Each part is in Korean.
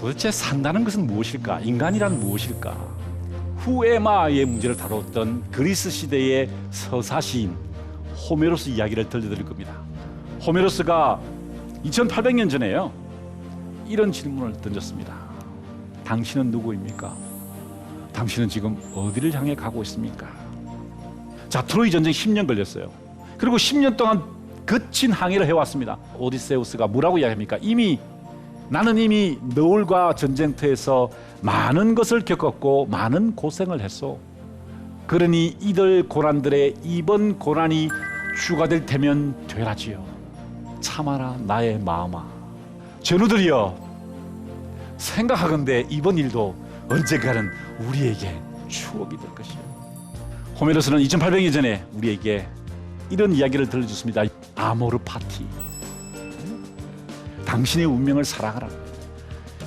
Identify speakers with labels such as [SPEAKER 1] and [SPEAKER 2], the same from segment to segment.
[SPEAKER 1] 도대체 산다는 것은 무엇일까? 인간이란 무엇일까? 후에마의 문제를 다뤘던 그리스 시대의 서사 시인 호메로스 이야기를 들려드릴 겁니다. 호메로스가 2800년 전에요, 이런 질문을 던졌습니다. 당신은 누구입니까? 당신은 지금 어디를 향해 가고 있습니까? 자, 트로이 전쟁 10년 걸렸어요. 그리고 10년 동안 거친 항해를 해왔습니다. 오디세우스가 뭐라고 이야기합니까? 나는 이미 너울과 전쟁터에서 많은 것을 겪었고 많은 고생을 했소. 그러니 이들 고난들의 이번 고난이 주가 될 테면 되라지요. 참아라 나의 마음아. 전우들이여, 생각하건대 이번 일도 언젠가는 우리에게 추억이 될 것이요. 호메로스는 2800년 전에 우리에게 이런 이야기를 들려줬습니다. 아모르 파티. 당신의 운명을 사랑하라.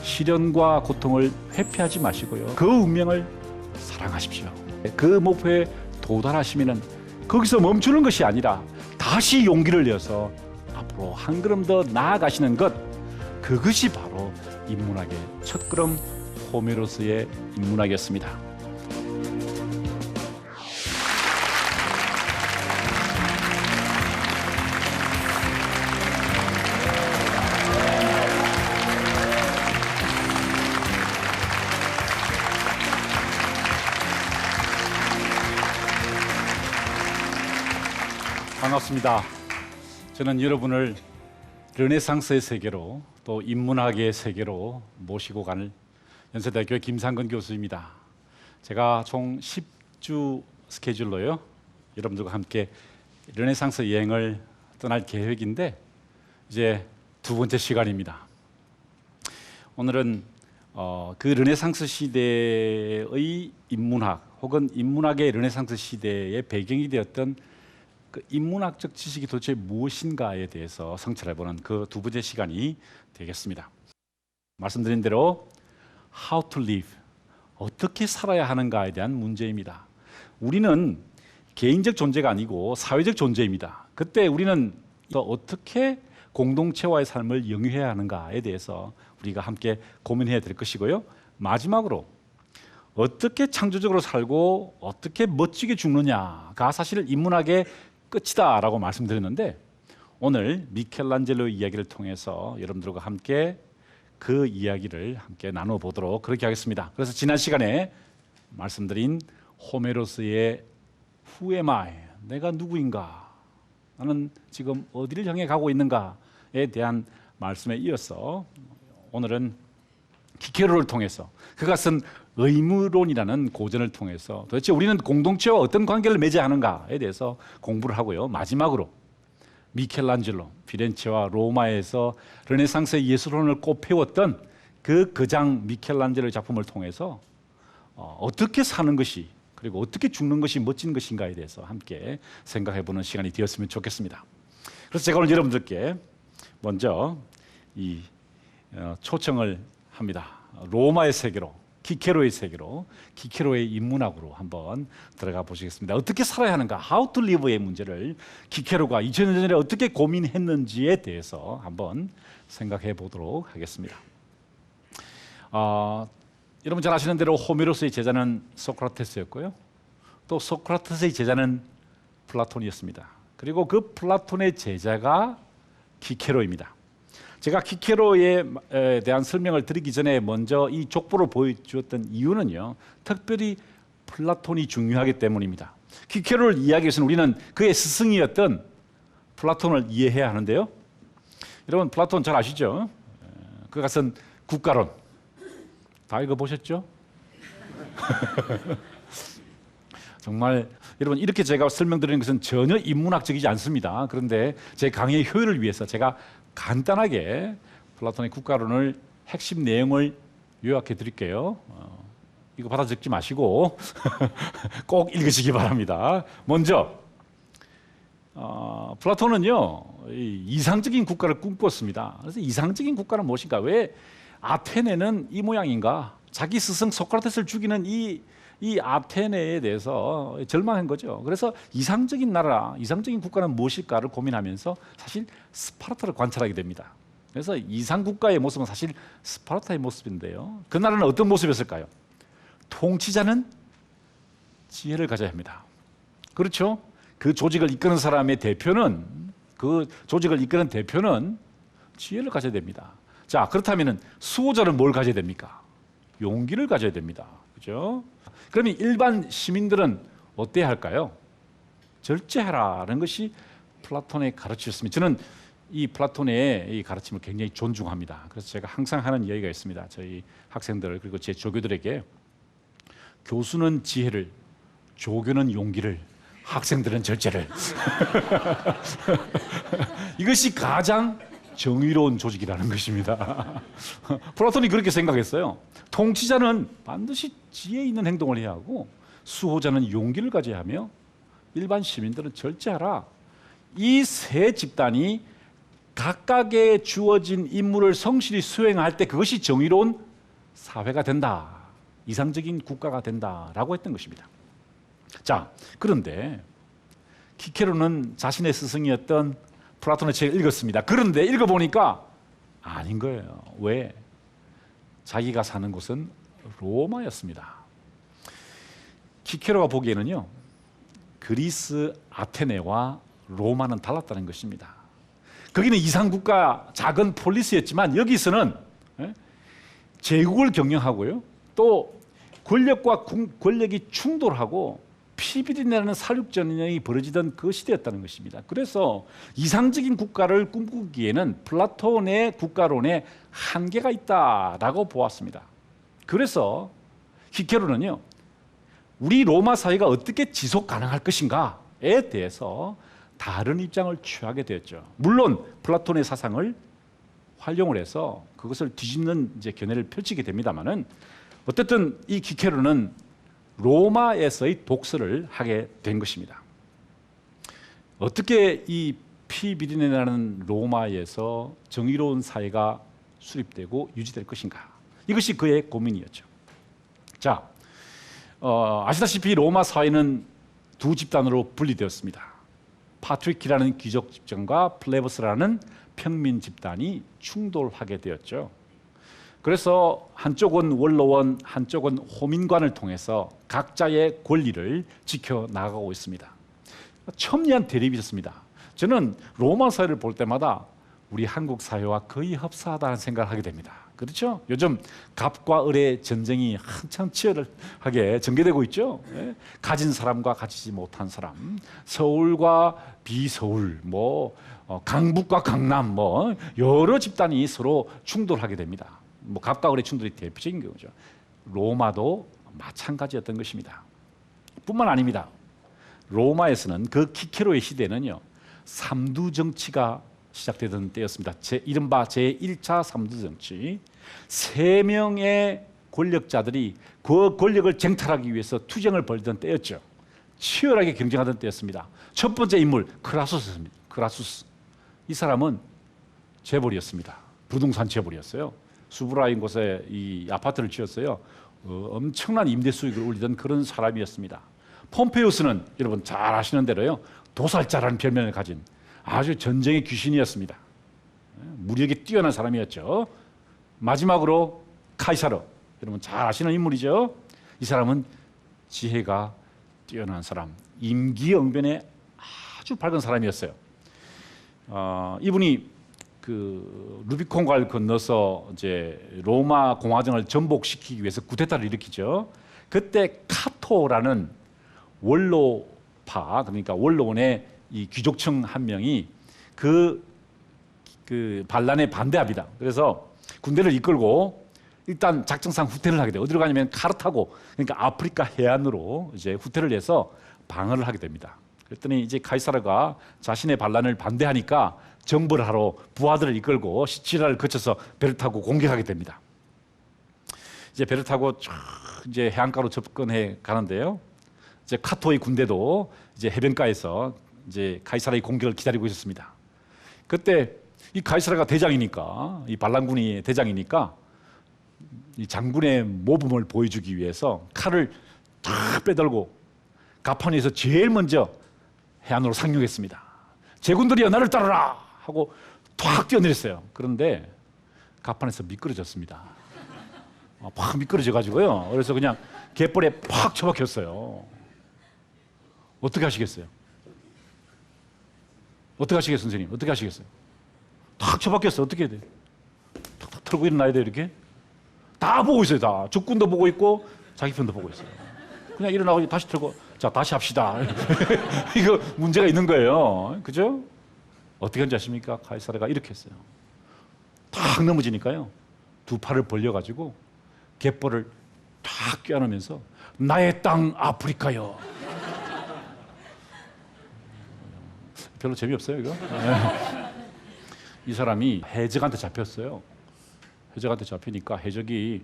[SPEAKER 1] 시련과 고통을 회피하지 마시고요, 그 운명을 사랑하십시오. 그 목표에 도달하시면은 거기서 멈추는 것이 아니라 다시 용기를 내어서 앞으로 한 걸음 더 나아가시는 것, 그것이 바로 인문학의 첫걸음 호메로스의 인문학이었습니다. 반갑습니다. 저는 여러분을 르네상스의 세계로, 또 인문학의 세계로 모시고 가는 연세대학교의 김상근 교수입니다. 제가 총 10주 스케줄로요, 여러분들과 함께 르네상스 여행을 떠날 계획인데 이제 두 번째 시간입니다. 오늘은 그 르네상스 시대의 인문학, 혹은 인문학의 르네상스 시대의 배경이 되었던 그 인문학적 지식이 도대체 무엇인가에 대해서 성찰해보는 그 두 번째 시간이 되겠습니다. 말씀드린 대로 How to live, 어떻게 살아야 하는가에 대한 문제입니다. 우리는 개인적 존재가 아니고 사회적 존재입니다. 그때 우리는 또 어떻게 공동체와의 삶을 영위해야 하는가에 대해서 우리가 함께 고민해야 될 것이고요. 마지막으로 어떻게 창조적으로 살고 어떻게 멋지게 죽느냐가 사실 인문학의 끝이다라고 말씀드렸는데, 오늘 미켈란젤로의 이야기를 통해서 여러분들과 함께 그 이야기를 함께 나눠보도록 그렇게 하겠습니다. 그래서 지난 시간에 말씀드린 호메로스의 Who am I? 내가 누구인가? 나는 지금 어디를 향해 가고 있는가에 대한 말씀에 이어서 오늘은 키케로를 통해서, 그가 쓴 의무론이라는 고전을 통해서 도대체 우리는 공동체와 어떤 관계를 맺어야 하는가에 대해서 공부를 하고요. 마지막으로 미켈란젤로, 피렌체와 로마에서 르네상스의 예술론을 꽃피웠던 그 거장 미켈란젤로의 작품을 통해서 어떻게 사는 것이, 그리고 어떻게 죽는 것이 멋진 것인가에 대해서 함께 생각해보는 시간이 되었으면 좋겠습니다. 그래서 제가 오늘 여러분들께 먼저 이 초청을 합니다. 로마의 세계로, 키케로의 세계로, 키케로의 인문학으로 한번 들어가 보시겠습니다. 어떻게 살아야 하는가, How to live의 문제를 키케로가 2000년 전에 어떻게 고민했는지에 대해서 한번 생각해 보도록 하겠습니다. 여러분 잘 아시는 대로 호메로스의 제자는 소크라테스였고요, 또 소크라테스의 제자는 플라톤이었습니다. 그리고 그 플라톤의 제자가 키케로입니다. 제가 키케로에 대한 설명을 드리기 전에 먼저 이 족보를 보여주었던 이유는요, 특별히 플라톤이 중요하기 때문입니다. 키케로를 이야기하기 위해서는 우리는 그의 스승이었던 플라톤을 이해해야 하는데요. 여러분 플라톤 잘 아시죠? 그가 쓴 국가론 다 읽어보셨죠? 정말 여러분, 이렇게 제가 설명드리는 것은 전혀 인문학적이지 않습니다. 그런데 제 강의의 효율을 위해서 제가 간단하게 플라톤의 국가론을 핵심 내용을 요약해 드릴게요. 이거 받아 적지 마시고 꼭 읽으시기 바랍니다. 먼저 플라톤은요, 이상적인 국가를 꿈꿨습니다. 그래서 이상적인 국가는 무엇인가? 왜 아테네는 이 모양인가? 자기 스승 소크라테스를 죽이는 이 아테네에 대해서 절망한 거죠. 그래서 이상적인 나라, 이상적인 국가는 무엇일까를 고민하면서 사실 스파르타를 관찰하게 됩니다. 그래서 이상국가의 모습은 사실 스파르타의 모습인데요. 그 나라는 어떤 모습이었을까요? 통치자는 지혜를 가져야 합니다. 그렇죠? 그 조직을 이끄는 사람의 대표는, 그 조직을 이끄는 대표는 지혜를 가져야 됩니다. 자, 그렇다면 수호자는 뭘 가져야 됩니까? 용기를 가져야 됩니다. 그죠? 그러면 일반 시민들은 어때야 할까요? 절제하라는 것이 플라톤의 가르침이었습니다. 저는 이 플라톤의 이 가르침을 굉장히 존중합니다. 그래서 제가 항상 하는 이야기가 있습니다. 저희 학생들 그리고 제 조교들에게 교수는 지혜를, 조교는 용기를, 학생들은 절제를. 이것이 가장 정의로운 조직이라는 것입니다. 플라톤이 그렇게 생각했어요. 통치자는 반드시 지혜 있는 행동을 해야 하고 수호자는 용기를 가져야 하며 일반 시민들은 절제하라. 이 세 집단이 각각의 주어진 임무를 성실히 수행할 때 그것이 정의로운 사회가 된다. 이상적인 국가가 된다라고 했던 것입니다. 자, 그런데 키케로는 자신의 스승이었던 플라톤의 책을 읽었습니다. 그런데 읽어보니까 아닌 거예요. 왜? 자기가 사는 곳은 로마였습니다. 키케로가 보기에는요, 그리스 아테네와 로마는 달랐다는 것입니다. 거기는 이상국가 작은 폴리스였지만 여기서는 제국을 경영하고요, 또 권력과 권력이 충돌하고 피비린내라는 사륙전쟁이 벌어지던 그 시대였다는 것입니다. 그래서 이상적인 국가를 꿈꾸기에는 플라톤의 국가론에 한계가 있다라고 보았습니다. 그래서 키케로는요, 우리 로마 사회가 어떻게 지속 가능할 것인가에 대해서 다른 입장을 취하게 되었죠. 물론 플라톤의 사상을 활용을 해서 그것을 뒤집는 이제 견해를 펼치게 됩니다만은 어쨌든 이 키케로는 로마에서의 독서를 하게 된 것입니다. 어떻게 이 피비린내라는 로마에서 정의로운 사회가 수립되고 유지될 것인가? 이것이 그의 고민이었죠. 자, 아시다시피 로마 사회는 두 집단으로 분리되었습니다. 파트리키라는 귀족 집단과 플레버스라는 평민 집단이 충돌하게 되었죠. 그래서 한쪽은 원로원, 한쪽은 호민관을 통해서 각자의 권리를 지켜나가고 있습니다. 첨예한 대립이 있었습니다. 저는 로마 사회를 볼 때마다 우리 한국 사회와 거의 흡사하다는 생각을 하게 됩니다. 그렇죠? 요즘 갑과 을의 전쟁이 한참 치열하게 전개되고 있죠. 가진 사람과 가지지 못한 사람, 서울과 비서울, 강북과 강남, 여러 집단이 서로 충돌하게 됩니다. 갑과 을의 충돌이 대표적인 경우죠. 로마도 마찬가지였던 것입니다. 뿐만 아닙니다. 로마에서는 그 키케로의 시대는요, 삼두 정치가 시작되던 때였습니다. 이른바 제1차 삼두 정치. 3명의 권력자들이 그 권력을 쟁탈하기 위해서 투쟁을 벌이던 때였죠. 치열하게 경쟁하던 때였습니다. 첫 번째 인물 크라수스입니다. 크라수스. 이 사람은 재벌이었습니다. 부동산 재벌이었어요. 수브라인 곳에 이 아파트를 지었어요. 엄청난 임대 수익을 올리던 그런 사람이었습니다. 폼페이우스는 여러분 잘 아시는 대로요, 도살자라는 별명을 가진 아주 전쟁의 귀신이었습니다. 무력이 뛰어난 사람이었죠. 마지막으로 카이사르, 여러분 잘 아시는 인물이죠. 이 사람은 지혜가 뛰어난 사람, 임기응변에 아주 밝은 사람이었어요. 이분이 그 루비콘강을 건너서 이제 로마 공화정을 전복시키기 위해서 쿠데타를 일으키죠. 그때 카토라는 원로파, 그러니까 원로원의 이 귀족층 한 명이 그 반란에 반대합니다. 그래서 군대를 이끌고 일단 작전상 후퇴를 하게 돼요. 어디로 가냐면 카르타고, 그러니까 아프리카 해안으로 이제 후퇴를 해서 방어를 하게 됩니다. 그랬더니 이제 카이사르가 자신의 반란을 반대하니까 정벌을 하러 부하들을 이끌고 시치라를 거쳐서 배를 타고 공격하게 됩니다. 이제 배를 타고 쭉 이제 해안가로 접근해 가는데요. 이제 카토의 군대도 이제 해변가에서 이제 카이사르의 공격을 기다리고 있었습니다. 그때 이 카이사르가 대장이니까, 이 반란군이 대장이니까 이 장군의 모범을 보여주기 위해서 칼을 탁 빼들고 가판에서 제일 먼저 해안으로 상륙했습니다. 제군들이여 나를 따르라 하고 탁 뛰어내렸어요. 그런데 갑판에서 미끄러졌습니다. 팍 미끄러져가지고요. 그래서 그냥 갯벌에 팍 처박혔어요. 어떻게 하시겠어요? 어떻게 하시겠어요, 선생님? 어떻게 하시겠어요? 탁 처박혔어요. 어떻게 해야 돼요? 탁탁 털고 일어나야 돼요, 이렇게? 다 보고 있어요, 다. 적군도 보고 있고 자기 편도 보고 있어요. 그냥 일어나고 다시 털고 자, 다시 합시다. 이거 문제가 있는 거예요. 그죠? 어떻게 한지 아십니까? 카이사르가 이렇게 했어요. 탁 넘어지니까요. 두 팔을 벌려가지고 갯벌을 탁 껴안으면서 나의 땅 아프리카요. 별로 재미없어요, 이거? 이 사람이 해적한테 잡혔어요. 해적한테 잡히니까 해적이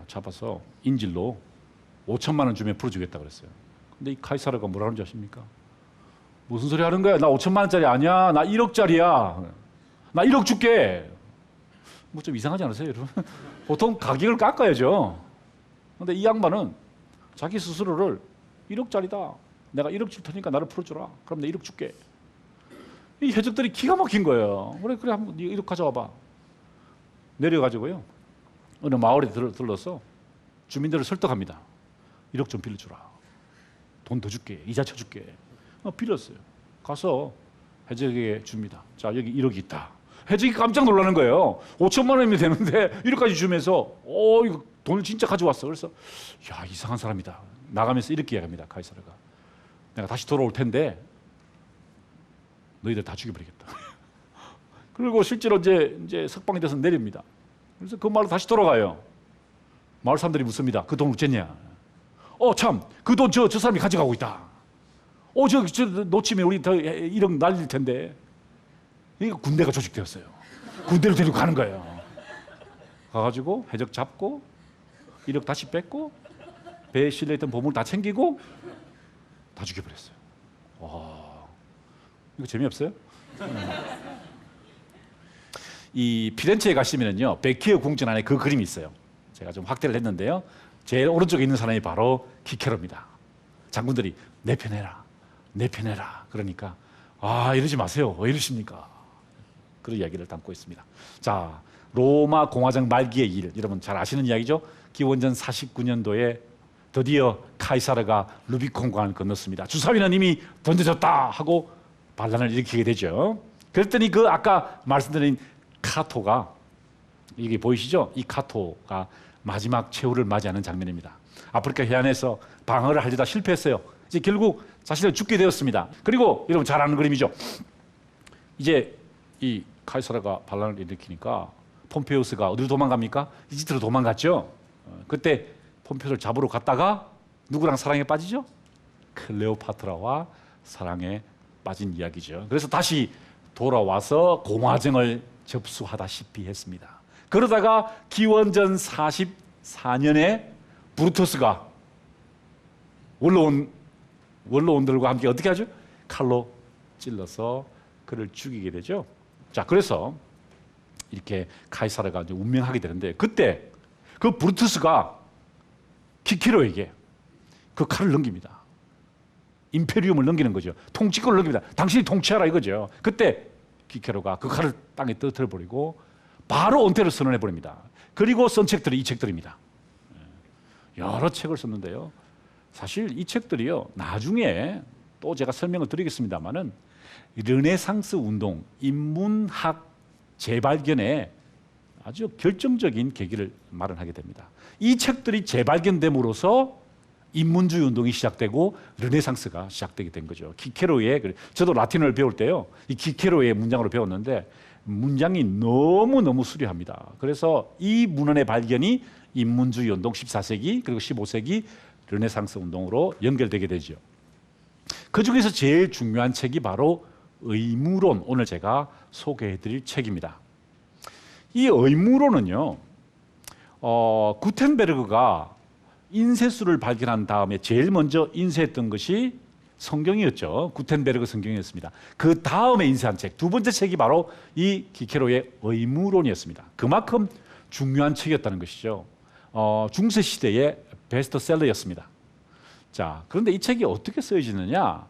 [SPEAKER 1] 잡아서 인질로 5천만 원 주면 풀어주겠다 그랬어요. 근데 이 카이사르가 뭐라 하는지 아십니까? 무슨 소리 하는 거야? 나 5천만 원짜리 아니야. 나 1억짜리야. 나 1억 줄게. 뭐 좀 이상하지 않으세요, 여러분? 보통 가격을 깎아야죠. 근데 이 양반은 자기 스스로를 1억짜리다. 내가 1억 줄 테니까 나를 풀어주라. 그럼 내가 1억 줄게. 이 해적들이 기가 막힌 거예요. 그래 한번 1억 가져와봐. 내려가지고요. 어느 마을에 들러서 주민들을 설득합니다. 1억 좀 빌려주라. 돈 더 줄게. 이자 쳐줄게. 빌렸어요. 가서 해적에게 줍니다. 자, 여기 1억이 있다. 해적이 깜짝 놀라는 거예요. 5천만 원이면 되는데 1억까지 주면서 이거 돈을 진짜 가져왔어. 그래서 야, 이상한 사람이다. 나가면서 이렇게 이야기합니다. 카이사르가. 내가 다시 돌아올 텐데 너희들 다 죽여버리겠다. 그리고 실제로 이제 석방이 돼서 내립니다. 그래서 그 마을로 다시 돌아가요. 마을 사람들이 묻습니다. 그 돈 어쨌냐? 참, 그 돈 저 사람이 가져가고 있다. 저 놓치면 우리 더 1억 날릴 텐데. 이거 군대가 조직되었어요. 군대로 데리고 가는 거예요. 가가지고 해적 잡고 1억 다시 뺏고 배에 실려있던 보물 다 챙기고 다 죽여버렸어요. 이거 재미없어요? 이 피렌체에 가시면요, 베키오 궁전 안에 그 그림이 있어요. 제가 좀 확대를 했는데요. 제일 오른쪽에 있는 사람이 바로 키케로입니다. 장군들이 내편해라, 내편해라. 그러니까 이러지 마세요. 왜 이러십니까? 그런 이야기를 담고 있습니다. 자, 로마 공화정 말기의 일, 여러분 잘 아시는 이야기죠? 기원전 49년도에 드디어 카이사르가 루비콘 강을 건넜습니다. 주사위는 이미 던져졌다 하고 반란을 일으키게 되죠. 그랬더니 그 아까 말씀드린 카토가, 이게 보이시죠? 이 카토가 마지막 최후를 맞이하는 장면입니다. 아프리카 해안에서 방어를 하려다 실패했어요. 이제 결국 자신을 죽게 되었습니다. 그리고 여러분 잘 아는 그림이죠. 이제 이 카이사르가 반란을 일으키니까 폼페이우스가 어디로 도망갑니까? 이집트로 도망갔죠. 그때 폼페이우스를 잡으러 갔다가 누구랑 사랑에 빠지죠? 클레오파트라와 사랑에 빠진 이야기죠. 그래서 다시 돌아와서 공화정을 접수하다시피 했습니다. 그러다가 기원전 44년에 브루투스가 원로원들과 함께 어떻게 하죠? 칼로 찔러서 그를 죽이게 되죠. 자, 그래서 이렇게 카이사르가 이제 운명하게 되는데, 그때 그 브루투스가 키케로에게 그 칼을 넘깁니다. 임페리움을 넘기는 거죠. 통치권을 넘깁니다. 당신이 통치하라 이거죠. 그때 키케로가 그 칼을 땅에 떨어뜨려 버리고 바로 은퇴를 선언해 버립니다. 그리고 쓴 책들이 이 책들입니다. 여러 책을 썼는데요. 사실 이 책들이요, 나중에 또 제가 설명을 드리겠습니다만은 르네상스 운동, 인문학 재발견에 아주 결정적인 계기를 마련하게 됩니다. 이 책들이 재발견됨으로써 인문주의 운동이 시작되고 르네상스가 시작되게 된 거죠. 키케로의, 저도 라틴어를 배울 때요, 이 키케로의 문장으로 배웠는데 문장이 너무너무 수려합니다. 그래서 이 문헌의 발견이 인문주의 운동 14세기 그리고 15세기 르네상스 운동으로 연결되게 되죠. 그 중에서 제일 중요한 책이 바로 의무론, 오늘 제가 소개해드릴 책입니다. 이 의무론은요, 구텐베르그가 인쇄술을 발견한 다음에 제일 먼저 인쇄했던 것이 성경이었죠. 구텐베르그 성경이었습니다. 그 다음에 인쇄한 책, 두 번째 책이 바로 이 키케로의 의무론이었습니다. 그만큼 중요한 책이었다는 것이죠. 중세 시대의 베스트셀러였습니다. 자, 그런데 이 책이 어떻게 쓰여지느냐?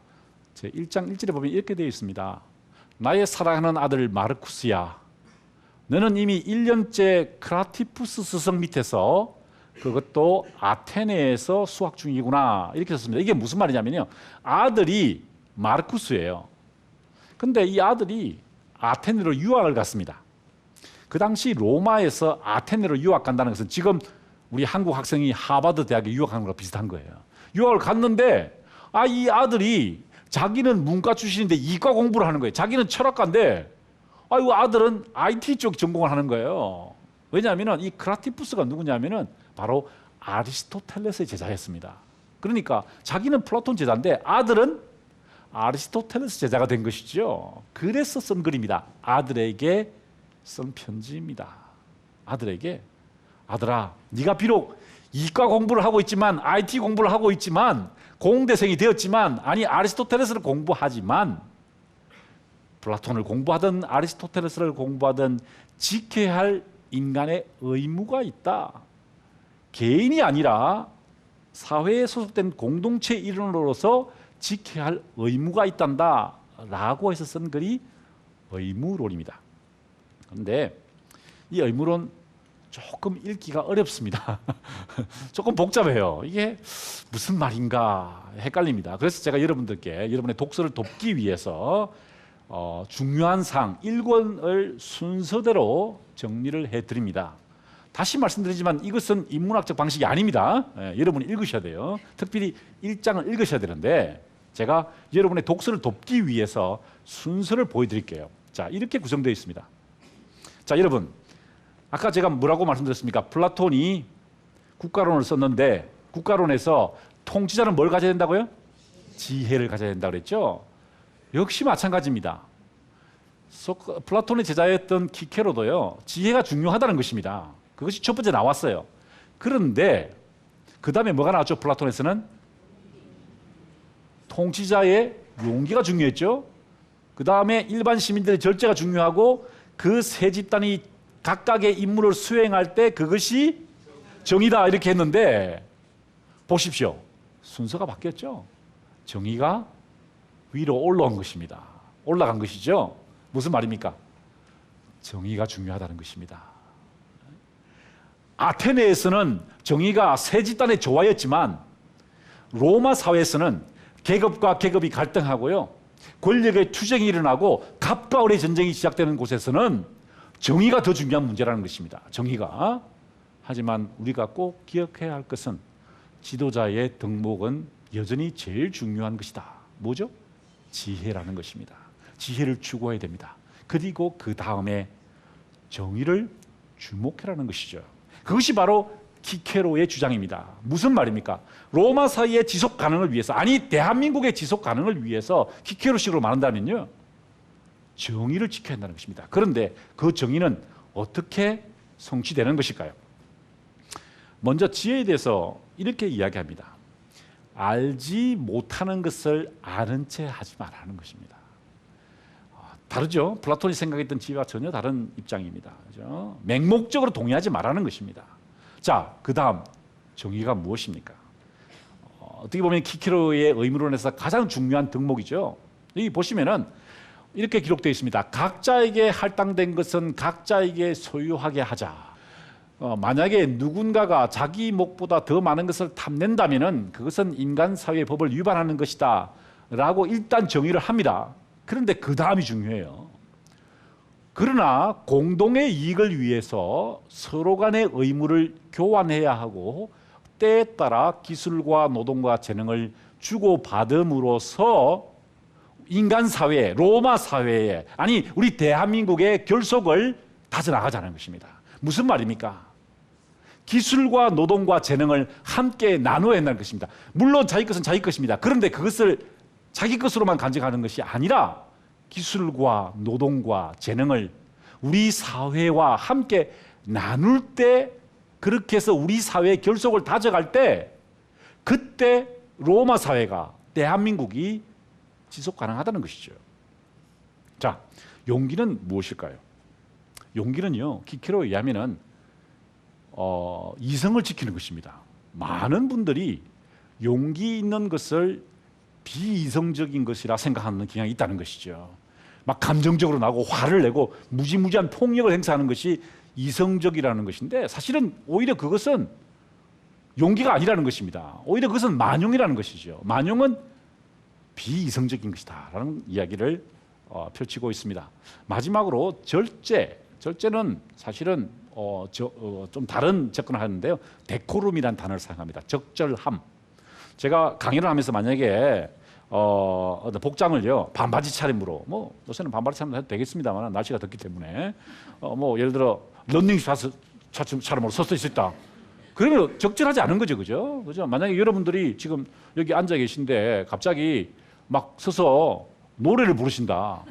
[SPEAKER 1] 제 1장 1절에 보면 이렇게 되어 있습니다. 나의 사랑하는 아들 마르쿠스야, 너는 이미 1년째 크라티푸스 스승 밑에서 그것도 아테네에서 수학 중이구나, 이렇게 썼습니다. 이게 무슨 말이냐면요, 아들이 마르쿠스예요. 근데 이 아들이 아테네로 유학을 갔습니다. 그 당시 로마에서 아테네로 유학 간다는 것은 지금 우리 한국 학생이 하버드 대학에 유학하는 거랑 비슷한 거예요. 유학을 갔는데 이 아들이 자기는 문과 출신인데 이과 공부를 하는 거예요. 자기는 철학가인데 이 아들은 IT 쪽 전공을 하는 거예요. 왜냐하면 이 크라티푸스가 누구냐면은 바로 아리스토텔레스의 제자였습니다. 그러니까 자기는 플라톤 제자인데 아들은 아리스토텔레스 제자가 된 것이죠. 그래서 쓴 글입니다. 아들에게 쓴 편지입니다. 아들에게, 아들아, 네가 비록 이과 공부를 하고 있지만, IT 공부를 하고 있지만, 공대생이 되었지만, 아니 아리스토텔레스를 공부하지만, 플라톤을 공부하든 아리스토텔레스를 공부하든 지켜야 할 인간의 의무가 있다. 개인이 아니라 사회에 소속된 공동체 일원으로서 지켜야 할 의무가 있단다 라고 해서 쓴 글이 의무론입니다. 그런데 이 의무론 조금 읽기가 어렵습니다. 조금 복잡해요. 이게 무슨 말인가 헷갈립니다. 그래서 제가 여러분들께 여러분의 독서를 돕기 위해서 중요한 사항 1권을 순서대로 정리를 해드립니다. 다시 말씀드리지만 이것은 인문학적 방식이 아닙니다. 여러분이 읽으셔야 돼요. 특별히 1장을 읽으셔야 되는데 제가 여러분의 독서를 돕기 위해서 순서를 보여드릴게요. 자, 이렇게 구성되어 있습니다. 자, 여러분, 아까 제가 뭐라고 말씀드렸습니까? 플라톤이 국가론을 썼는데 국가론에서 통치자는 뭘 가져야 된다고요? 지혜를 가져야 된다고 그랬죠? 역시 마찬가지입니다. 플라톤의 제자였던 키케로도요, 지혜가 중요하다는 것입니다. 그것이 첫 번째 나왔어요. 그런데 그 다음에 뭐가 나왔죠? 플라톤에서는 통치자의 용기가 중요했죠. 그 다음에 일반 시민들의 절제가 중요하고 그 세 집단이 각각의 임무를 수행할 때 그것이 정의다 이렇게 했는데 보십시오. 순서가 바뀌었죠. 정의가 위로 올라온 것입니다. 올라간 것이죠. 무슨 말입니까? 정의가 중요하다는 것입니다. 아테네에서는 정의가 세 집단의 조화였지만 로마 사회에서는 계급과 계급이 갈등하고요, 권력의 투쟁이 일어나고 갑과 을의 전쟁이 시작되는 곳에서는 정의가 더 중요한 문제라는 것입니다. 정의가. 하지만 우리가 꼭 기억해야 할 것은 지도자의 덕목은 여전히 제일 중요한 것이다. 뭐죠? 지혜라는 것입니다. 지혜를 추구해야 됩니다. 그리고 그 다음에 정의를 주목해라는 것이죠. 그것이 바로 키케로의 주장입니다. 무슨 말입니까? 로마 사회의 지속 가능을 위해서, 아니 대한민국의 지속 가능을 위해서 키케로식으로 말한다면요, 정의를 지켜야 한다는 것입니다. 그런데 그 정의는 어떻게 성취되는 것일까요? 먼저 지혜에 대해서 이렇게 이야기합니다. 알지 못하는 것을 아는 채 하지 말라는 것입니다. 다르죠? 플라톤이 생각했던 지혜와 전혀 다른 입장입니다. 그렇죠? 맹목적으로 동의하지 말라는 것입니다. 자, 그 다음 정의가 무엇입니까? 어떻게 보면 키케로의 의무론에서 가장 중요한 덕목이죠. 여기 보시면은 이렇게 기록되어 있습니다. 각자에게 할당된 것은 각자에게 소유하게 하자. 만약에 누군가가 자기 몫보다 더 많은 것을 탐낸다면은 그것은 인간 사회의 법을 위반하는 것이다 라고 일단 정의를 합니다. 그런데 그 다음이 중요해요. 그러나 공동의 이익을 위해서 서로 간의 의무를 교환해야 하고 때에 따라 기술과 노동과 재능을 주고받음으로써 인간 사회, 로마 사회에, 아니 우리 대한민국의 결속을 다져나가자는 것입니다. 무슨 말입니까? 기술과 노동과 재능을 함께 나눠야 한다는 것입니다. 물론 자기 것은 자기 것입니다. 그런데 그것을 자기 것으로만 간직하는 것이 아니라 기술과 노동과 재능을 우리 사회와 함께 나눌 때, 그렇게 해서 우리 사회의 결속을 다져갈 때, 그때 로마 사회가, 대한민국이 지속 가능하다는 것이죠. 자, 용기는 무엇일까요? 용기는요, 키케로에 의하면은 이성을 지키는 것입니다. 많은 분들이 용기 있는 것을 비이성적인 것이라 생각하는 경향이 있다는 것이죠. 막 감정적으로 나고 화를 내고 무지무지한 폭력을 행사하는 것이 이성적이라는 것인데 사실은 오히려 그것은 용기가 아니라는 것입니다. 오히려 그것은 만용이라는 것이죠. 만용은 비이성적인 것이다 라는 이야기를 펼치고 있습니다. 마지막으로 절제는 사실은 좀 다른 접근을 하는데요. 데코룸이라는 단어를 사용합니다. 적절함. 제가 강의를 하면서 만약에 복장을요 반바지 차림으로 요새는 반바지 차림도 해도 되겠습니다만 날씨가 덥기 때문에 예를 들어 러닝샷처럼으로 서 있을 때 그러면 적절하지 않은 거죠, 그죠? 만약에 여러분들이 지금 여기 앉아 계신데 갑자기 막 서서 노래를 부르신다.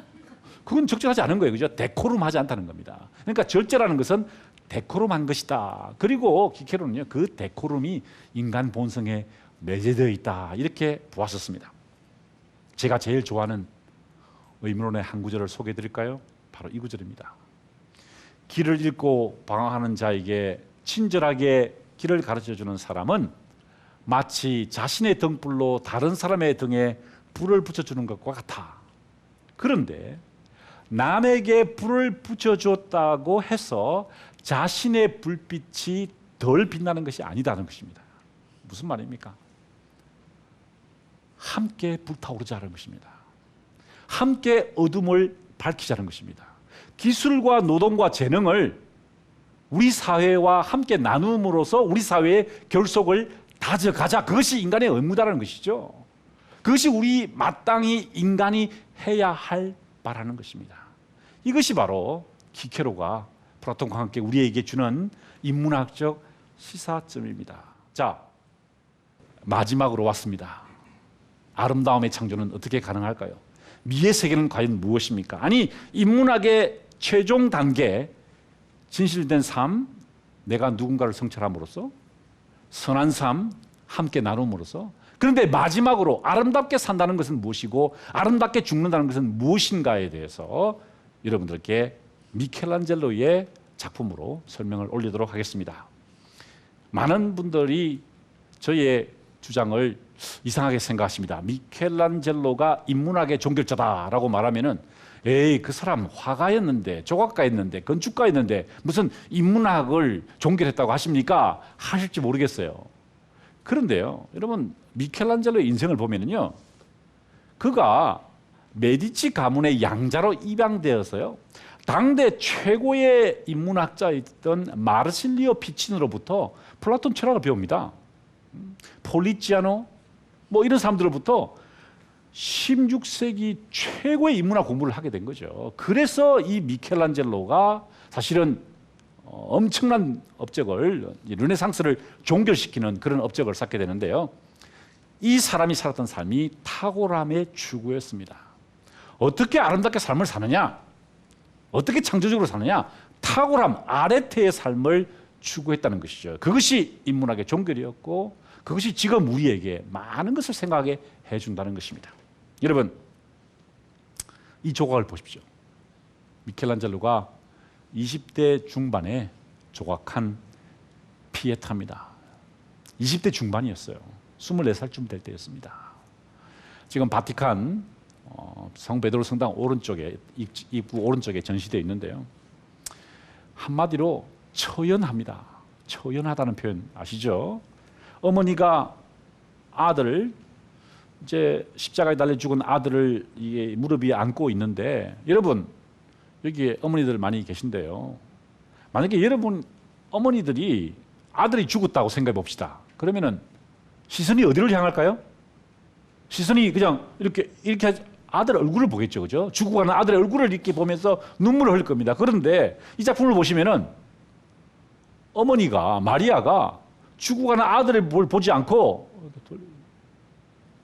[SPEAKER 1] 그건 적절하지 않은 거예요, 그죠? 데코룸하지 않다는 겁니다. 그러니까 절제라는 것은 데코룸한 것이다. 그리고 기케로는요, 그 데코룸이 인간 본성에 내재되어 있다. 이렇게 보았었습니다. 제가 제일 좋아하는 의문론의 한 구절을 소개해 드릴까요? 바로 이 구절입니다. 길을 잃고 방황하는 자에게 친절하게 길을 가르쳐주는 사람은 마치 자신의 등불로 다른 사람의 등에 불을 붙여주는 것과 같아. 그런데 남에게 불을 붙여줬다고 해서 자신의 불빛이 덜 빛나는 것이 아니다는 것입니다. 무슨 말입니까? 함께 불타오르자는 것입니다. 함께 어둠을 밝히자는 것입니다. 기술과 노동과 재능을 우리 사회와 함께 나눔으로써 우리 사회의 결속을 다져가자. 그것이 인간의 의무다라는 것이죠. 그것이 우리 마땅히 인간이 해야 할 바라는 것입니다. 이것이 바로 키케로가 플라톤과 함께 우리에게 주는 인문학적 시사점입니다. 자, 마지막으로 왔습니다. 아름다움의 창조는 어떻게 가능할까요? 미의 세계는 과연 무엇입니까? 아니, 인문학의 최종 단계, 진실된 삶, 내가 누군가를 성찰함으로써 선한 삶, 함께 나눔으로써. 그런데 마지막으로 아름답게 산다는 것은 무엇이고 아름답게 죽는다는 것은 무엇인가에 대해서 여러분들께 미켈란젤로의 작품으로 설명을 올리도록 하겠습니다. 많은 분들이 저의 주장을 이상하게 생각하십니다. 미켈란젤로가 인문학의 종결자다라고 말하면은 에이, 그 사람 화가였는데, 조각가였는데, 건축가였는데 무슨 인문학을 종결했다고 하십니까? 하실지 모르겠어요. 그런데요, 여러분, 미켈란젤로의 인생을 보면은요, 그가 메디치 가문의 양자로 입양되어서요, 당대 최고의 인문학자였던 마르실리오 피치노로부터 플라톤 철학을 배웁니다. 폴리지아노 이런 사람들로부터 16세기 최고의 인문학 공부를 하게 된 거죠. 그래서 이 미켈란젤로가 사실은 엄청난 업적을, 르네상스를 종결시키는 그런 업적을 쌓게 되는데요. 이 사람이 살았던 삶이 탁월함의 추구였습니다. 어떻게 아름답게 삶을 사느냐? 어떻게 창조적으로 사느냐? 탁월함, 아레테의 삶을 추구했다는 것이죠. 그것이 인문학의 종결이었고 그것이 지금 우리에게 많은 것을 생각하게 해준다는 것입니다. 여러분, 이 조각을 보십시오. 미켈란젤로가 20대 중반에 조각한 피에타입니다. 20대 중반이었어요. 24살쯤 될 때였습니다. 지금 바티칸 성 베드로 성당 오른쪽에, 입구 오른쪽에 전시되어 있는데요. 한마디로 처연합니다. 처연하다는 표현 아시죠? 어머니가 아들을, 이제 십자가에 달려 죽은 아들을 이게 무릎 위에 안고 있는데, 여러분 여기에 어머니들 많이 계신데요. 만약에 여러분 어머니들이 아들이 죽었다고 생각해 봅시다. 그러면은 시선이 어디를 향할까요? 시선이 그냥 이렇게 아들 얼굴을 보겠죠, 그죠? 죽어가는 아들의 얼굴을 이렇게 보면서 눈물을 흘릴 겁니다. 그런데 이 작품을 보시면은 어머니가, 마리아가 죽어가는 아들을 보지 않고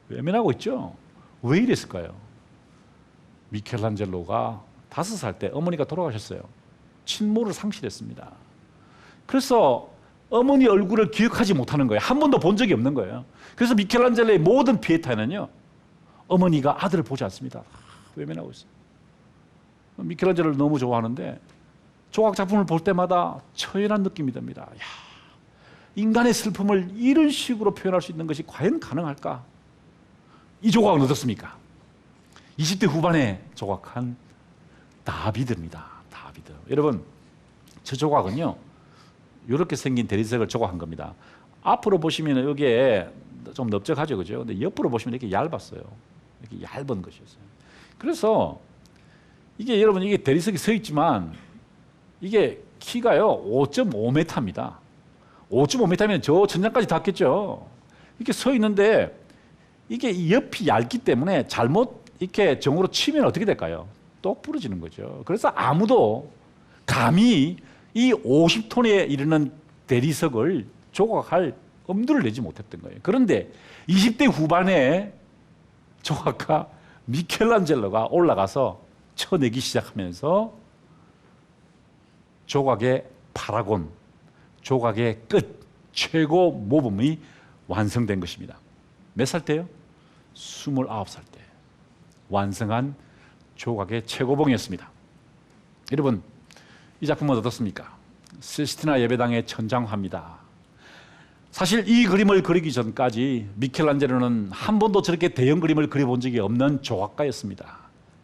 [SPEAKER 1] 외면하고 있죠. 왜 이랬을까요? 미켈란젤로가 5살 때 어머니가 돌아가셨어요. 친모를 상실했습니다. 그래서 어머니 얼굴을 기억하지 못하는 거예요. 한 번도 본 적이 없는 거예요. 그래서 미켈란젤로의 모든 피에타는요, 어머니가 아들을 보지 않습니다. 외면하고 있어요. 미켈란젤로를 너무 좋아하는데 조각 작품을 볼 때마다 처연한 느낌이 듭니다. 야, 인간의 슬픔을 이런 식으로 표현할 수 있는 것이 과연 가능할까? 이 조각은 어떻습니까? 20대 후반에 조각한 다비드입니다. 다비드. 여러분, 저 조각은요, 이렇게 생긴 대리석을 조각한 겁니다. 앞으로 보시면 여기에 좀 넓적하죠, 그죠? 근데 옆으로 보시면 이렇게 얇았어요. 이렇게 얇은 것이었어요. 그래서 이게 여러분, 이게 대리석이 서 있지만 이게 키가요 5.5m입니다. 5.5m면 저 천장까지 닿겠죠. 이렇게 서 있는데 이게 옆이 얇기 때문에 잘못 이렇게 정으로 치면 어떻게 될까요? 똑 부러지는 거죠. 그래서 아무도 감히 이 50톤에 이르는 대리석을 조각할 엄두를 내지 못했던 거예요. 그런데 20대 후반에 조각가 미켈란젤로가 올라가서 쳐내기 시작하면서 조각의 파라곤, 조각의 끝, 최고 모범이 완성된 것입니다. 몇 살 때요? 29살 때 완성한 조각의 최고봉이었습니다. 여러분, 이 작품은 어떻습니까? 시스티나 예배당의 천장화입니다. 사실 이 그림을 그리기 전까지 미켈란젤로는 한 번도 저렇게 대형 그림을 그려본 적이 없는 조각가였습니다.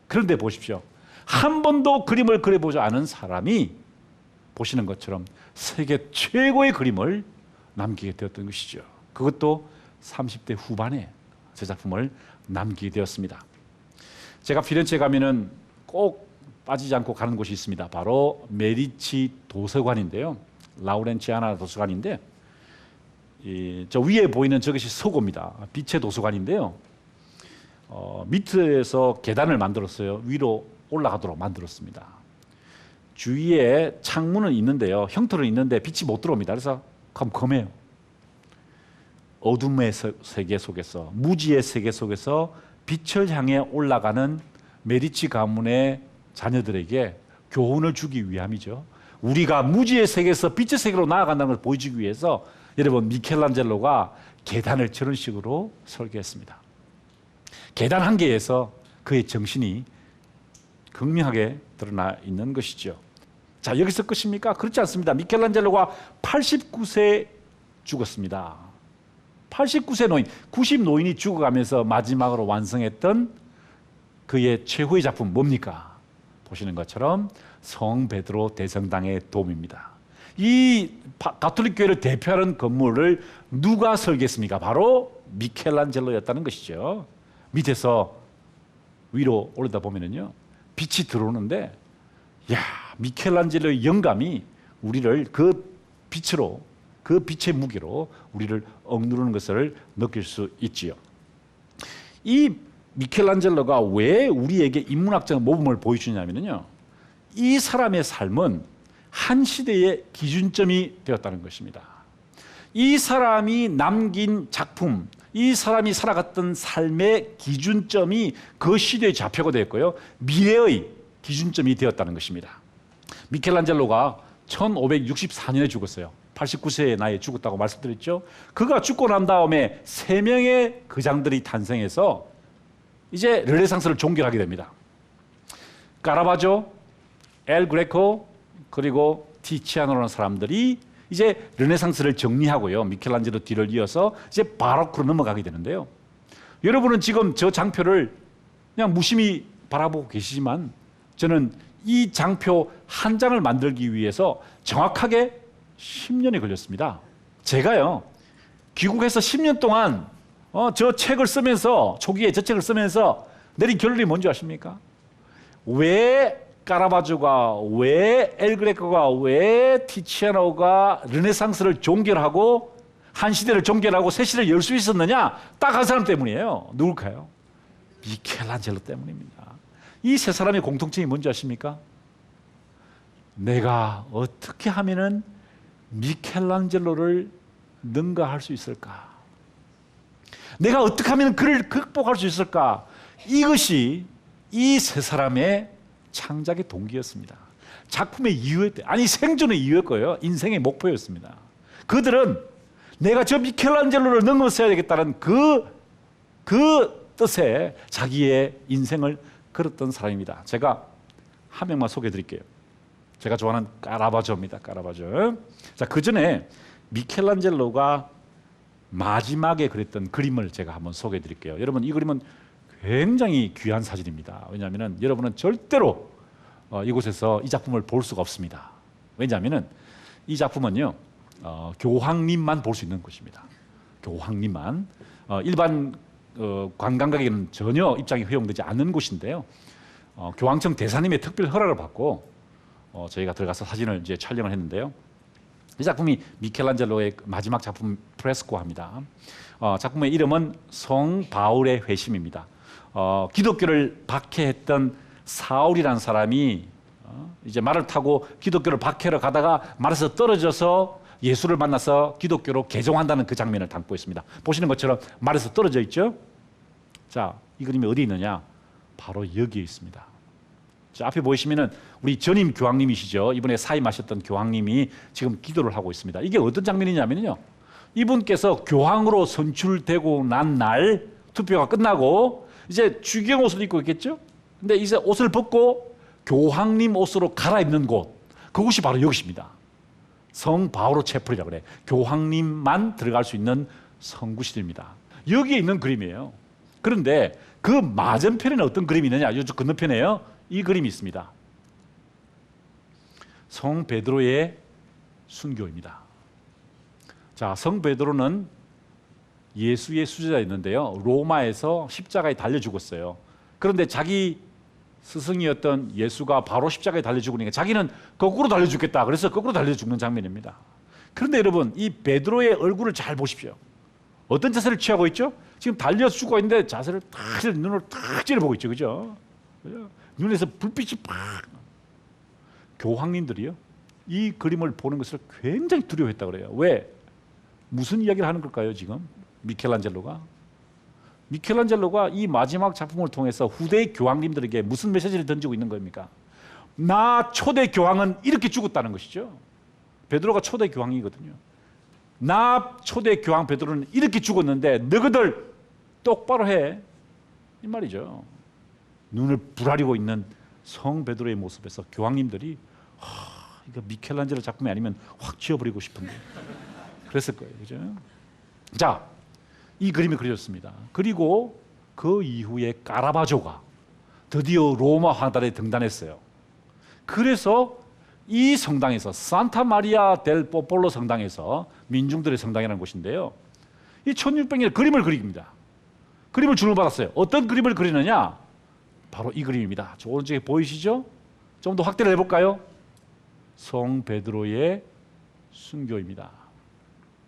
[SPEAKER 1] 그런데 보십시오. 한 번도 그림을 그려보지 않은 사람이 보시는 것처럼 세계 최고의 그림을 남기게 되었던 것이죠. 그것도 30대 후반에 제 작품을 남기게 되었습니다. 제가 피렌체에 가면은 꼭 빠지지 않고 가는 곳이 있습니다. 바로 메디치 도서관인데요. 라우렌치아나 도서관인데 저 위에 보이는 저것이 서고입니다. 빛의 도서관인데요. 밑에서 계단을 만들었어요. 위로 올라가도록 만들었습니다. 주위에 창문은 있는데요. 형틀은 있는데 빛이 못 들어옵니다. 그래서 컴컴해요. 어둠의 세계 속에서, 무지의 세계 속에서 빛을 향해 올라가는 메디치 가문의 자녀들에게 교훈을 주기 위함이죠. 우리가 무지의 세계에서 빛의 세계로 나아간다는 걸 보여주기 위해서 여러분, 미켈란젤로가 계단을 저런 식으로 설계했습니다. 계단 한 개에서 그의 정신이 극명하게 드러나 있는 것이죠. 자, 여기서 끝입니까? 그렇지 않습니다. 미켈란젤로가 89세 죽었습니다. 89세 노인, 90 노인이 죽어가면서 마지막으로 완성했던 그의 최후의 작품 뭡니까? 보시는 것처럼 성 베드로 대성당의 돔입니다. 이 가톨릭 교회를 대표하는 건물을 누가 설계했습니까? 바로 미켈란젤로였다는 것이죠. 밑에서 위로 올리다 보면은요, 빛이 들어오는데, 야, 미켈란젤로의 영감이 우리를 그 빛으로, 그 빛의 무게로 우리를 억누르는 것을 느낄 수 있지요. 이 미켈란젤로가 왜 우리에게 인문학적 모범을 보여주냐면요, 이 사람의 삶은 한 시대의 기준점이 되었다는 것입니다. 이 사람이 남긴 작품, 이 사람이 살아갔던 삶의 기준점이 그 시대의 좌표가 되었고요, 미래의 기준점이 되었다는 것입니다. 미켈란젤로가 1564년에 죽었어요. 89세의 나이에 죽었다고 말씀드렸죠. 그가 죽고 난 다음에 3명의 거장들이 탄생해서 이제 르네상스를 종결하게 됩니다. 카라바조, 엘 그레코, 그리고 티치아노라는 사람들이 이제 르네상스를 정리하고요, 미켈란젤로 뒤를 이어서 이제 바로크로 넘어가게 되는데요. 여러분은 지금 저 장표를 그냥 무심히 바라보고 계시지만 저는 이 장표 한 장을 만들기 위해서 정확하게 10년이 걸렸습니다. 제가요, 귀국해서 10년 동안 저 책을 쓰면서, 초기에 저 책을 쓰면서 내린 결론이 뭔지 아십니까? 왜 카라바조가, 왜 엘그레코가, 왜 티치아노가 르네상스를 종결하고 한 시대를 종결하고 새 시대를 열 수 있었느냐? 딱 한 사람 때문이에요. 누굴까요? 미켈란젤로 때문입니다. 이 세 사람의 공통점이 뭔지 아십니까? 내가 어떻게 하면은 미켈란젤로를 능가할 수 있을까? 내가 어떻게 하면 그를 극복할 수 있을까? 이것이 이 세 사람의 창작의 동기였습니다. 작품의 이유였대요. 아니, 생존의 이유였고요, 인생의 목표였습니다. 그들은 내가 저 미켈란젤로를 넘어서야 되겠다는 그 뜻에 자기의 인생을 걸었던 사람입니다. 제가 한 명만 소개해 드릴게요. 제가 좋아하는 카라바조입니다. 카라바조. 자, 그 전에 미켈란젤로가 마지막에 그렸던 그림을 제가 한번 소개해 드릴게요. 여러분, 이 그림은 굉장히 귀한 사진입니다. 왜냐하면 여러분은 절대로 이곳에서 이 작품을 볼 수가 없습니다. 왜냐하면 이 작품은요 교황님만 볼 수 있는 곳입니다. 교황님만 일반 관광객에게는 전혀 입장이 허용되지 않는 곳인데요. 교황청 대사님의 특별 허락을 받고 저희가 들어가서 사진을 이제 촬영을 했는데요. 이 작품이 미켈란젤로의 마지막 작품 프레스코합니다. 작품의 이름은 성 바울의 회심입니다. 기독교를 박해했던 사울이라는 사람이 이제 말을 타고 기독교를 박해러 가다가 말에서 떨어져서 예수를 만나서 기독교로 개종한다는 그 장면을 담고 있습니다. 보시는 것처럼 말에서 떨어져 있죠. 자, 이 그림이 어디 있느냐? 바로 여기에 있습니다. 자, 앞에 보시면은 우리 전임 교황님이시죠. 이번에 사임하셨던 교황님이 지금 기도를 하고 있습니다. 이게 어떤 장면이냐면요. 이분께서 교황으로 선출되고 난 날 투표가 끝나고 이제 주경 옷을 입고 있겠죠. 근데 이제 옷을 벗고 교황님 옷으로 갈아입는 곳, 그곳이 바로 여기입니다. 성 바오로 채플이라고 그래. 교황님만 들어갈 수 있는 성구실입니다. 여기에 있는 그림이에요. 그런데 그 맞은편에는 어떤 그림이 있느냐? 이쪽 건너편에요. 이 그림이 있습니다. 성 베드로의 순교입니다. 자, 성 베드로는 예수의 수제자였는데요. 로마에서 십자가에 달려 죽었어요. 그런데 자기 스승이었던 예수가 바로 십자가에 달려 죽으니까 자기는 거꾸로 달려 죽겠다. 그래서 거꾸로 달려 죽는 장면입니다. 그런데 여러분, 이 베드로의 얼굴을 잘 보십시오. 어떤 자세를 취하고 있죠? 지금 달려 죽고 있는데 자세를 탁 눈을 탁 찌르보고 있죠. 그죠? 눈에서 불빛이 팍. 교황님들이요. 이 그림을 보는 것을 굉장히 두려워했다 그래요. 왜? 무슨 이야기를 하는 걸까요, 지금? 미켈란젤로가 이 마지막 작품을 통해서 후대 교황님들에게 무슨 메시지를 던지고 있는 겁니까? 나 초대 교황은 이렇게 죽었다는 것이죠. 베드로가 초대 교황이거든요. 나 초대 교황 베드로는 이렇게 죽었는데 너희들 똑바로 해. 이 말이죠. 눈을 부라리고 있는 성 베드로의 모습에서 교황님들이 이거 미켈란젤로 작품이 아니면 확 지워버리고 싶은데 그랬을 거예요. 그죠? 자, 이 그림이 그려졌습니다. 그리고 그 이후에 카라바조가 드디어 로마 황달에 등단했어요. 그래서 이 성당에서 산타 마리아 델 포폴로 성당에서 민중들의 성당이라는 곳인데요. 이 1600년에 그림을 그립니다. 그림을 주문받았어요. 어떤 그림을 그리느냐? 바로 이 그림입니다. 저 오른쪽에 보이시죠? 좀 더 확대를 해볼까요? 성 베드로의 순교입니다.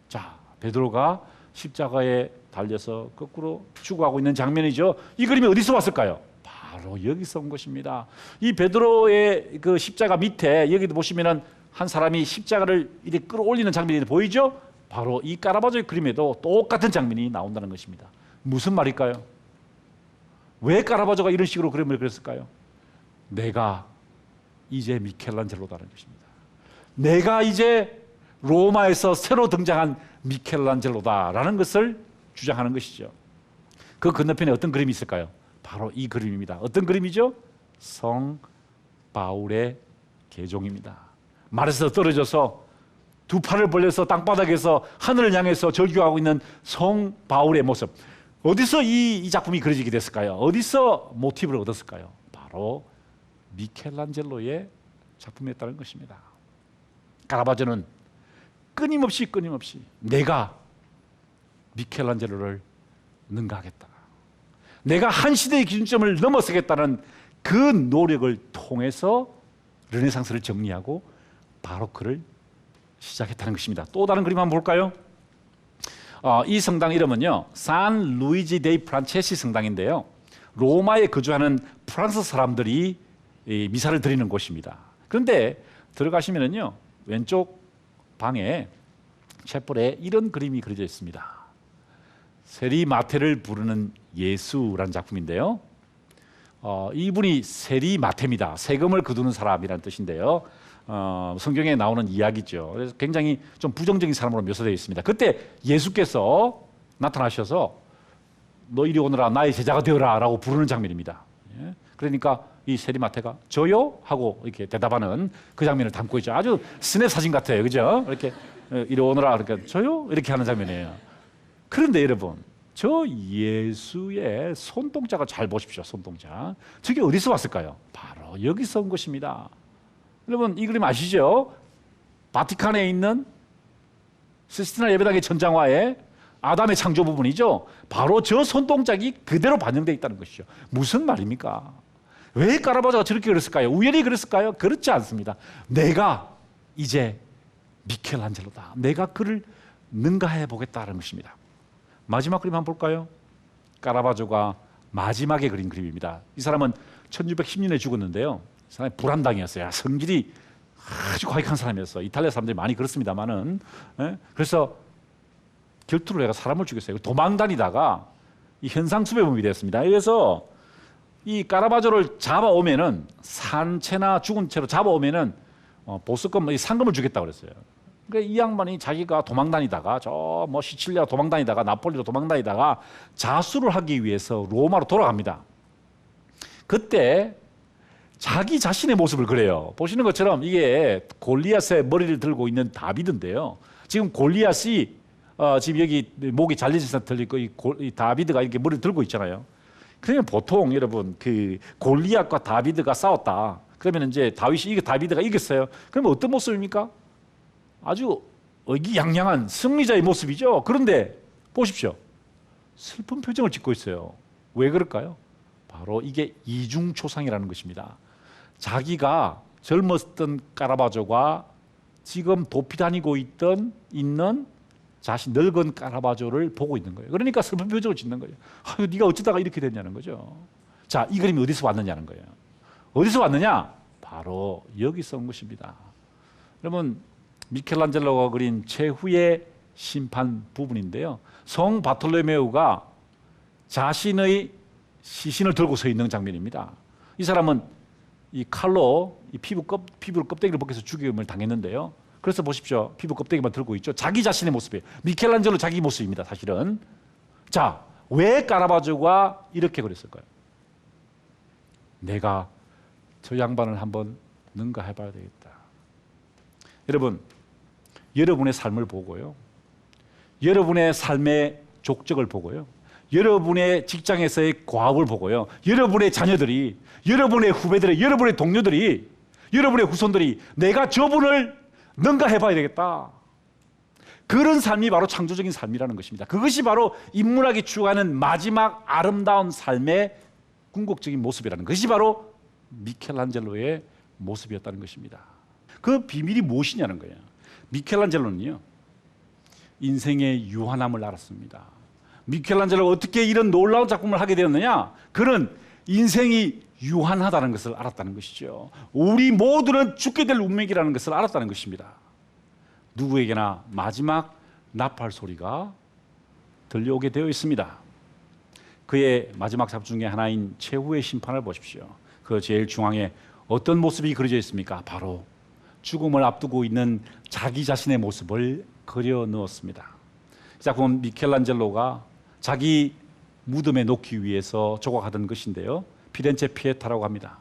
[SPEAKER 1] 자, 베드로가 십자가에 달려서 거꾸로 죽어가고 있는 장면이죠. 이 그림이 어디서 왔을까요? 바로 여기서 온 것입니다. 이 베드로의 그 십자가 밑에 여기도 보시면은 한 사람이 십자가를 이렇게 끌어올리는 장면이 보이죠? 바로 이 카라바조의 그림에도 똑같은 장면이 나온다는 것입니다. 무슨 말일까요? 왜 카라바조가 이런 식으로 그림을 그렸을까요? 내가 이제 미켈란젤로다는 것입니다. 내가 이제 로마에서 새로 등장한 미켈란젤로다라는 것을 주장하는 것이죠. 그 건너편에 어떤 그림이 있을까요? 바로 이 그림입니다. 어떤 그림이죠? 성 바울의 계종입니다. 말에서 떨어져서 두 팔을 벌려서 땅바닥에서 하늘을 향해서 절규하고 있는 성 바울의 모습. 어디서 이 작품이 그려지게 됐을까요? 어디서 모티브를 얻었을까요? 바로 미켈란젤로의 작품이었다는 것입니다. 카라바조는 끊임없이 내가 미켈란젤로를 능가하겠다. 내가 한 시대의 기준점을 넘어서겠다는 그 노력을 통해서 르네상스를 정리하고 바로크를 시작했다는 것입니다. 또 다른 그림 한번 볼까요? 이 성당 이름은요, 산 루이지 데이 프란체시 성당인데요. 로마에 거주하는 프랑스 사람들이 이 미사를 드리는 곳입니다. 그런데 들어가시면은요, 왼쪽 방에 채플에 이런 그림이 그려져 있습니다. 세리 마테를 부르는 예수라는 작품인데요. 이분이 세리 마테입니다. 세금을 거두는 사람이라는 뜻인데요. 성경에 나오는 이야기죠. 그래서 굉장히 좀 부정적인 사람으로 묘사되어 있습니다. 그때 예수께서 나타나셔서 너 이리 오너라 나의 제자가 되어라 라고 부르는 장면입니다. 그러니까 이 세리마테가 저요? 하고 이렇게 대답하는 그 장면을 담고 있죠. 아주 스냅 사진 같아요. 그죠? 이렇게 이리 오너라 그러니까 저요? 이렇게 하는 장면이에요. 그런데 여러분, 저 예수의 손동작을 잘 보십시오. 손동작. 저게 어디서 왔을까요? 바로 여기서 온 것입니다. 여러분 이 그림 아시죠? 바티칸에 있는 시스티나 예배당의 천장화에 아담의 창조 부분이죠. 바로 저 손동작이 그대로 반영되어 있다는 것이죠. 무슨 말입니까? 왜 까라바조가 저렇게 그렸을까요? 우연히 그랬을까요? 그렇지 않습니다. 내가 이제 미켈란젤로다. 내가 그를 능가해 보겠다는 것입니다. 마지막 그림 한번 볼까요? 까라바조가 마지막에 그린 그림입니다. 이 사람은 1610년에 죽었는데요. 이 사람이 불안당이었어요. 성질이 아주 과격한 사람이었어요. 이탈리아 사람들이 많이 그렇습니다만은. 그래서 결투를 해가 사람을 죽였어요. 도망 다니다가 이 현상수배범이 되었습니다. 그래서 이 까라바조를 잡아오면은 산채나 죽은 채로 잡아오면은 보석금, 상금을 주겠다고 그랬어요. 그러니까 이 양반이 자기가 도망 다니다가 저 뭐 시칠리아 도망 다니다가 나폴리로 도망 다니다가 자수를 하기 위해서 로마로 돌아갑니다. 그때 자기 자신의 모습을 그려요. 보시는 것처럼 이게 골리앗의 머리를 들고 있는 다비드인데요. 지금 골리앗이 지금 여기 목이 잘려진 상태로 있고 이 다비드가 이렇게 머리를 들고 있잖아요. 그러면 보통 여러분 그 골리앗과 다비드가 싸웠다. 그러면 이제 다비드가 이겼어요. 그러면 어떤 모습입니까? 아주 의기양양한 승리자의 모습이죠. 그런데 보십시오. 슬픈 표정을 짓고 있어요. 왜 그럴까요? 바로 이게 이중초상이라는 것입니다. 자기가 젊었던 까라바조가 지금 도피 다니고 있는 자신 늙은 까라바조를 보고 있는 거예요. 그러니까 슬픈 표정을 짓는 거예요. 아유, 네가 어쩌다가 이렇게 됐냐는 거죠. 자, 이 그림이 어디서 왔느냐는 거예요. 어디서 왔느냐? 바로 여기서 온 것입니다. 여러분, 미켈란젤로가 그린 최후의 심판 부분인데요. 성 바톨로메우가 자신의 시신을 들고 서 있는 장면입니다. 이 사람은 이 칼로 이 피부를 껍데기를 벗겨서 죽임을 당했는데요. 그래서 보십시오. 피부 껍데기만 들고 있죠. 자기 자신의 모습이에요. 미켈란젤로 자기 모습입니다. 사실은. 자, 왜 까라바조가 이렇게 그랬을까요? 내가 저 양반을 한번 능가해봐야 되겠다. 여러분, 여러분의 삶을 보고요. 여러분의 삶의 족적을 보고요. 여러분의 직장에서의 과업을 보고요. 여러분의 자녀들이, 여러분의 후배들이, 여러분의 동료들이, 여러분의 후손들이 내가 저분을 능가해봐야 되겠다. 그런 삶이 바로 창조적인 삶이라는 것입니다. 그것이 바로 인문학이 추구하는 마지막 아름다운 삶의 궁극적인 모습이라는 것이 바로 미켈란젤로의 모습이었다는 것입니다. 그 비밀이 무엇이냐는 거예요. 미켈란젤로는요, 인생의 유한함을 알았습니다. 미켈란젤로가 어떻게 이런 놀라운 작품을 하게 되었느냐? 그는 인생이 유한하다는 것을 알았다는 것이죠. 우리 모두는 죽게 될 운명이라는 것을 알았다는 것입니다. 누구에게나 마지막 나팔 소리가 들려오게 되어 있습니다. 그의 마지막 작품 중에 하나인 최후의 심판을 보십시오. 그 제일 중앙에 어떤 모습이 그려져 있습니까? 바로 죽음을 앞두고 있는 자기 자신의 모습을 그려 넣었습니다. 이 작품은 미켈란젤로가 자기 무덤에 놓기 위해서 조각하던 것인데요. 피렌체 피에타라고 합니다.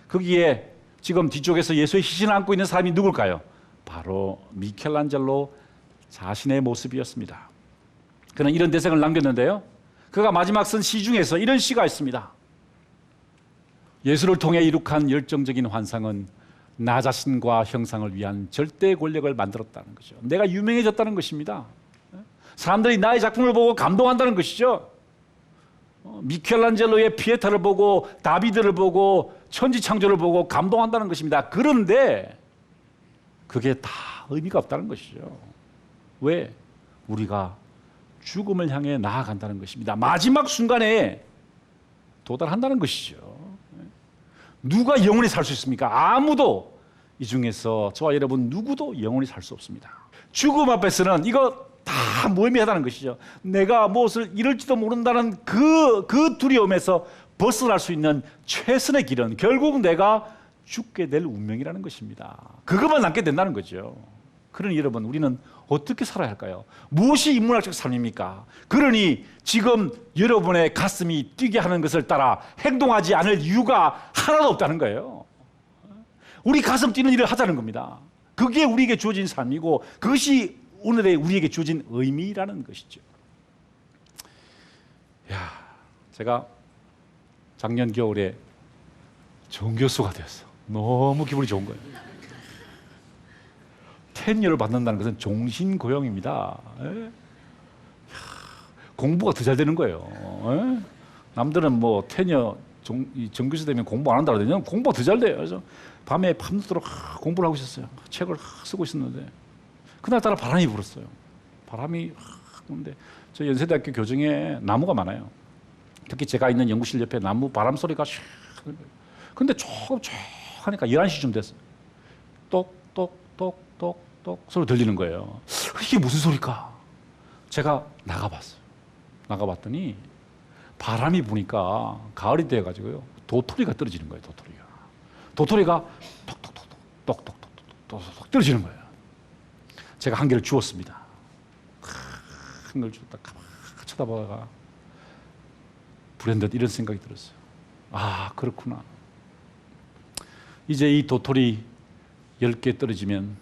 [SPEAKER 1] 거기에 지금 뒤쪽에서 예수의 시신을 안고 있는 사람이 누굴까요? 바로 미켈란젤로 자신의 모습이었습니다. 그는 이런 대생을 남겼는데요. 그가 마지막 쓴 시 중에서 이런 시가 있습니다. 예수를 통해 이룩한 열정적인 환상은 나 자신과 형상을 위한 절대 권력을 만들었다는 거죠. 내가 유명해졌다는 것입니다. 사람들이 나의 작품을 보고 감동한다는 것이죠. 미켈란젤로의 피에타를 보고 다비드를 보고 천지창조를 보고 감동한다는 것입니다. 그런데 그게 다 의미가 없다는 것이죠. 왜? 우리가 죽음을 향해 나아간다는 것입니다. 마지막 순간에 도달한다는 것이죠. 누가 영원히 살 수 있습니까? 아무도. 이 중에서 저와 여러분 누구도 영원히 살 수 없습니다. 죽음 앞에서는 이거 다 무의미하다는 것이죠. 내가 무엇을 잃을지도 모른다는 그 두려움에서 벗어날 수 있는 최선의 길은 결국 내가 죽게 될 운명이라는 것입니다. 그것만 남게 된다는 거죠. 그러니 여러분, 우리는 어떻게 살아야 할까요? 무엇이 인문학적 삶입니까? 그러니 지금 여러분의 가슴이 뛰게 하는 것을 따라 행동하지 않을 이유가 하나도 없다는 거예요. 우리 가슴 뛰는 일을 하자는 겁니다. 그게 우리에게 주어진 삶이고 그것이 오늘의 우리에게 주어진 의미라는 것이죠. 제가 작년 겨울에 정교수가 되었어. 너무 기분이 좋은 거예요. 테니어를 받는다는 것은 종신고용입니다. 공부가 더 잘 되는 거예요. 남들은 뭐 테니어 정교수 되면 공부 안 한다 그러더니 공부가 더 잘 돼요. 그래서 밤에 밤새도록 공부를 하고 있었어요. 책을 쓰고 있었는데 그날따라 바람이 불었어요. 바람이 부는데 저 연세대학교 교정에 나무가 많아요. 특히 제가 있는 연구실 옆에 나무 바람 소리가 샥 하는 거예요. 근데 조금 하니까 11시쯤 됐어요. 똑똑똑똑똑 소리 들리는 거예요. 이게 무슨 소리일까? 제가 나가봤어요. 나가봤더니 바람이 부니까 가을이 돼가지고요. 도토리가 떨어지는 거예요. 도토리가 똑똑똑똑똑똑똑똑 떨어지는 거예요. 제가 한 개를 주웠습니다. 한 개를 주웠다 가만히 쳐다보다가 불현듯 이런 생각이 들었어요. 아, 그렇구나. 이제 이 도토리 10개 떨어지면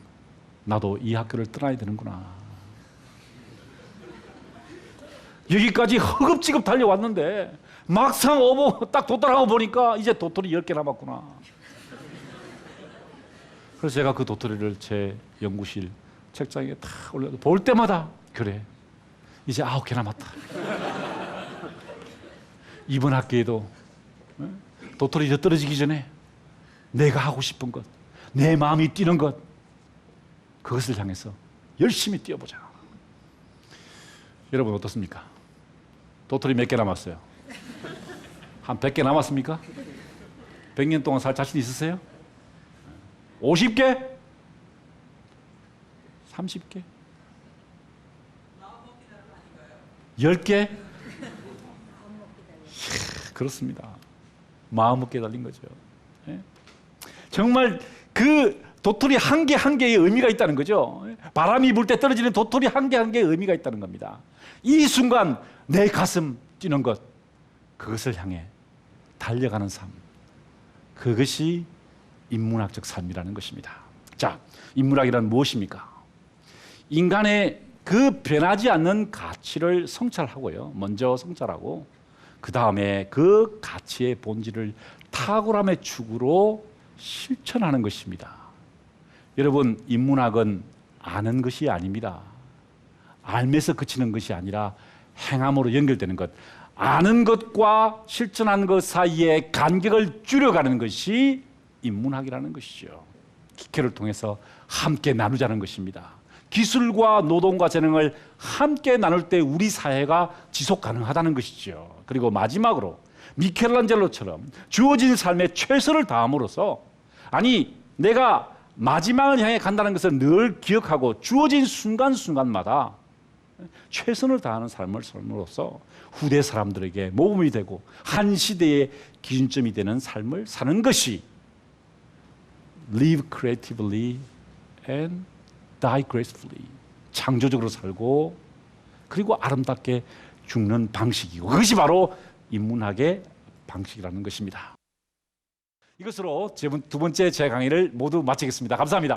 [SPEAKER 1] 나도 이 학교를 떠나야 되는구나. 여기까지 허겁지겁 달려왔는데 막상 딱 도달하고 보니까 이제 도토리 10개 남았구나. 그래서 제가 그 도토리를 제 연구실 책장에 탁 올려도 볼 때마다 그래, 이제 9개 남았다. 이번 학기에도 도토리 더 떨어지기 전에 내가 하고 싶은 것, 내 마음이 뛰는 것, 그것을 향해서 열심히 뛰어보자. 여러분 어떻습니까? 도토리 몇 개 남았어요? 한 100개 남았습니까? 100년 동안 살 자신 있으세요? 50개? 30개? 10개? 그렇습니다. 마음 먹게 달린 거죠. 정말 그 도토리 한 개 한 개의 의미가 있다는 거죠. 바람이 불 때 떨어지는 도토리 한 개 한 개의 의미가 있다는 겁니다. 이 순간 내 가슴 뛰는 것, 그것을 향해 달려가는 삶, 그것이 인문학적 삶이라는 것입니다. 자, 인문학이란 무엇입니까? 인간의 그 변하지 않는 가치를 성찰하고요. 먼저 성찰하고 그 다음에 그 가치의 본질을 탁월함의 축으로 실천하는 것입니다. 여러분, 인문학은 아는 것이 아닙니다. 알면서 그치는 것이 아니라 행함으로 연결되는 것. 아는 것과 실천하는 것 사이의 간격을 줄여가는 것이 인문학이라는 것이죠. 기회를 통해서 함께 나누자는 것입니다. 기술과 노동과 재능을 함께 나눌 때 우리 사회가 지속 가능하다는 것이죠. 그리고 마지막으로 미켈란젤로처럼 주어진 삶에 최선을 다함으로써, 아니 내가 마지막을 향해 간다는 것을 늘 기억하고 주어진 순간순간마다 최선을 다하는 삶을 삶으로써 후대 사람들에게 모범이 되고 한 시대의 기준점이 되는 삶을 사는 것이 live creatively and die gracefully, 창조적으로 살고 그리고 아름답게 죽는 방식이고, 그것이 바로 인문학의 방식이라는 것입니다. 이것으로 두 번째 제 강의를 모두 마치겠습니다. 감사합니다.